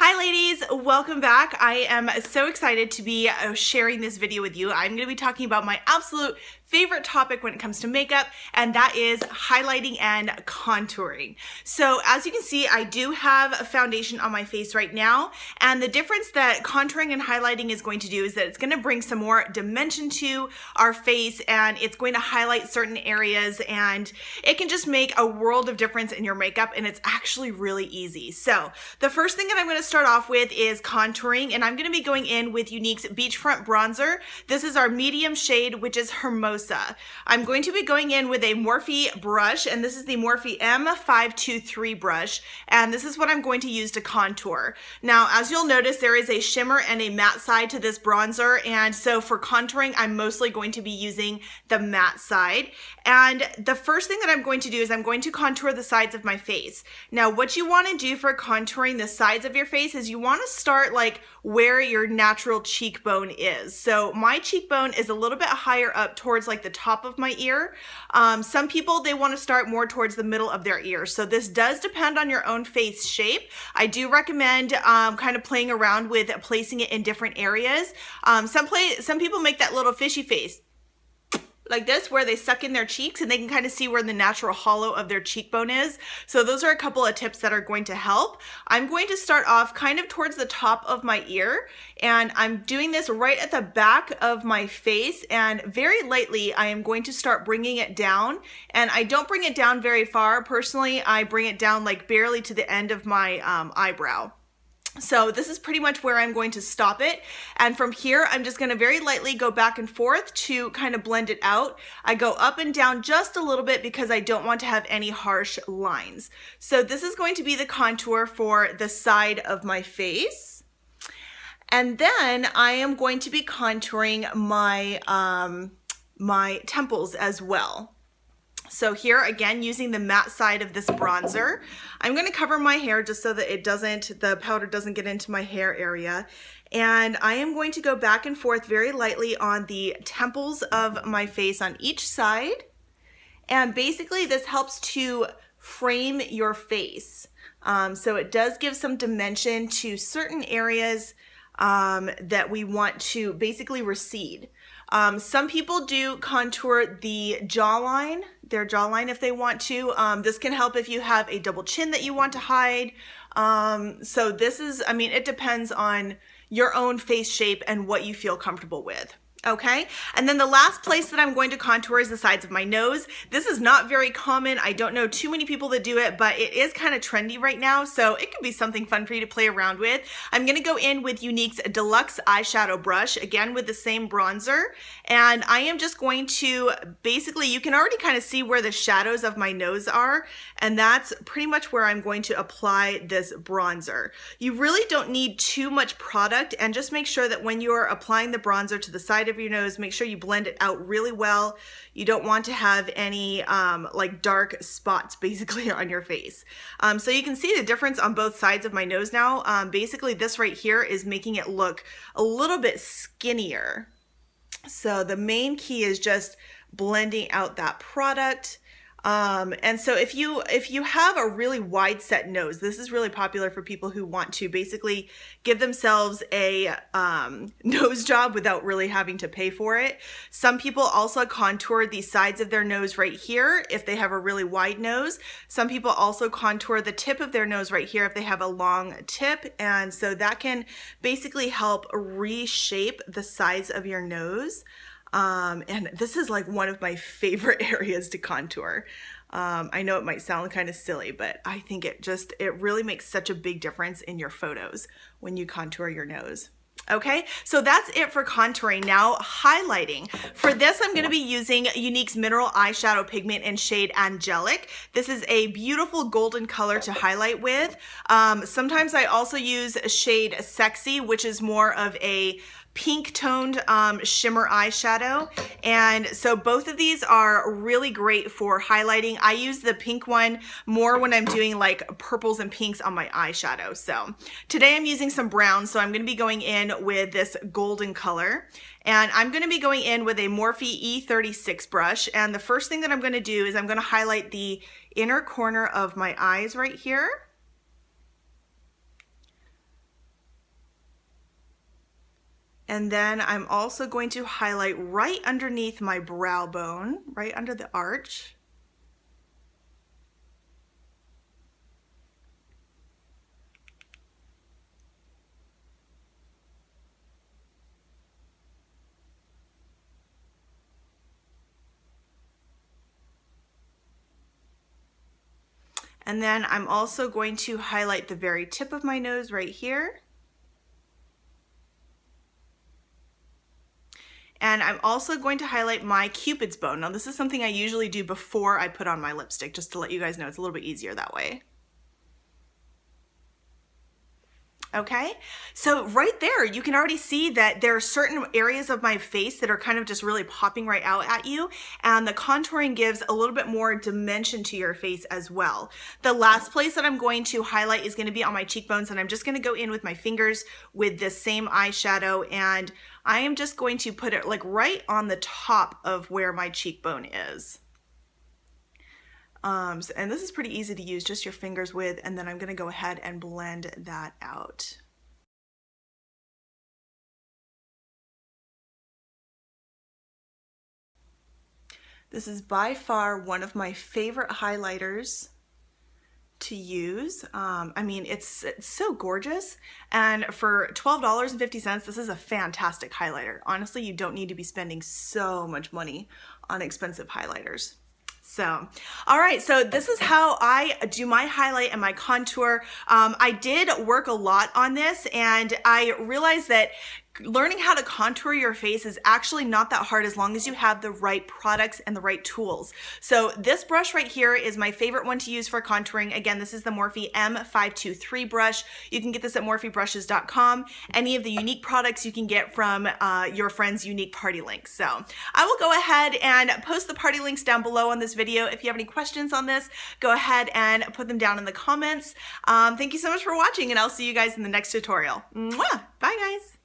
Hi ladies, welcome back. I am so excited to be sharing this video with you. I'm going to be talking about my absolute favorite topic when it comes to makeup, and that is highlighting and contouring. So as you can see, I do have a foundation on my face right now, and the difference that contouring and highlighting is going to do is that it's going to bring some more dimension to our face, and it's going to highlight certain areas, and it can just make a world of difference in your makeup, and it's actually really easy. So the first thing that I'm going to start off with is contouring, and I'm going to be going in with Younique's Beachfront Bronzer. This is our medium shade, which is Hermosa. I'm going to be going in with a Morphe brush, and this is the Morphe M523 brush, and this is what I'm going to use to contour. Now, as you'll notice, there is a shimmer and a matte side to this bronzer, and so for contouring, I'm mostly going to be using the matte side. And the first thing that I'm going to do is I'm going to contour the sides of my face. Now, what you want to do for contouring the sides of your face is you want to start like where your natural cheekbone is. So my cheekbone is a little bit higher up towards like the top of my ear. Some people, they want to start more towards the middle of their ear. So this does depend on your own face shape. I do recommend kind of playing around with placing it in different areas. Some people make that little fishy face like this, where they suck in their cheeks and they can kind of see where the natural hollow of their cheekbone is. So those are a couple of tips that are going to help. I'm going to start off kind of towards the top of my ear, and I'm doing this right at the back of my face, and very lightly I am going to start bringing it down, and I don't bring it down very far. Personally, I bring it down like barely to the end of my eyebrow. So this is pretty much where I'm going to stop it, and from here I'm just going to very lightly go back and forth to kind of blend it out. I go up and down just a little bit because I don't want to have any harsh lines. So this is going to be the contour for the side of my face, and then I am going to be contouring my my temples as well. So here again, using the matte side of this bronzer, I'm going to cover my hair just so that the powder doesn't get into my hair area. And I am going to go back and forth very lightly on the temples of my face on each side. And basically this helps to frame your face. So it does give some dimension to certain areas that we want to basically recede. Some people do contour the jawline, their jawline if they want to. This can help if you have a double chin that you want to hide. So this is, I mean, it depends on your own face shape and what you feel comfortable with. Okay, and then the last place that I'm going to contour is the sides of my nose. This is not very common. I don't know too many people that do it, but it is kind of trendy right now, so it could be something fun for you to play around with. I'm going to go in with Younique's Deluxe Eyeshadow Brush, again with the same bronzer, and I am just going to basically, you can already kind of see where the shadows of my nose are, and that's pretty much where I'm going to apply this bronzer. You really don't need too much product, and just make sure that when you are applying the bronzer to the side of your nose, make sure you blend it out really well. You don't want to have any like dark spots basically on your face. So you can see the difference on both sides of my nose now. Basically this right here is making it look a little bit skinnier. So the main key is just blending out that product. And so if you have a really wide set nose, this is really popular for people who want to basically give themselves a nose job without really having to pay for it. Some people also contour the sides of their nose right here if they have a really wide nose. Some people also contour the tip of their nose right here if they have a long tip, and so that can basically help reshape the size of your nose. And this is like one of my favorite areas to contour. I know it might sound kind of silly, but I think it really makes such a big difference in your photos when you contour your nose. Okay, so that's it for contouring. Now highlighting. For this, I'm going to be using Younique's Mineral Eyeshadow Pigment in shade Angelic. This is a beautiful golden color to highlight with. Sometimes I also use shade Sexy, which is more of a pink toned shimmer eyeshadow, and so both of these are really great for highlighting. I use the pink one more when I'm doing like purples and pinks on my eyeshadow. So today I'm using some brown, so I'm going to be going in with this golden color, and I'm going to be going in with a Morphe E36 brush, and the first thing that I'm going to do is I'm going to highlight the inner corner of my eyes right here. And then I'm also going to highlight right underneath my brow bone, right under the arch. And then I'm also going to highlight the very tip of my nose right here. And I'm also going to highlight my Cupid's bow. Now this is something I usually do before I put on my lipstick, just to let you guys know it's a little bit easier that way. Okay, so right there, you can already see that there are certain areas of my face that are kind of just really popping right out at you, and the contouring gives a little bit more dimension to your face as well. The last place that I'm going to highlight is going to be on my cheekbones, and I'm just going to go in with my fingers with this same eyeshadow, and I am just going to put it like right on the top of where my cheekbone is. And this is pretty easy to use, just your fingers with, and then I'm gonna go ahead and blend that out. This is by far one of my favorite highlighters to use. I mean, it's so gorgeous, and for $12.50, this is a fantastic highlighter. Honestly, you don't need to be spending so much money on expensive highlighters. So, all right, so this is how I do my highlight and my contour. I did work a lot on this, and I realized that learning how to contour your face is actually not that hard as long as you have the right products and the right tools. So this brush right here is my favorite one to use for contouring. Again, this is the Morphe M523 brush. You can get this at morphebrushes.com. Any of the unique products you can get from your friend's unique party links. So I will go ahead and post the party links down below on this video. If you have any questions on this, go ahead and put them down in the comments. Thank you so much for watching, and I'll see you guys in the next tutorial. Mwah! Bye, guys.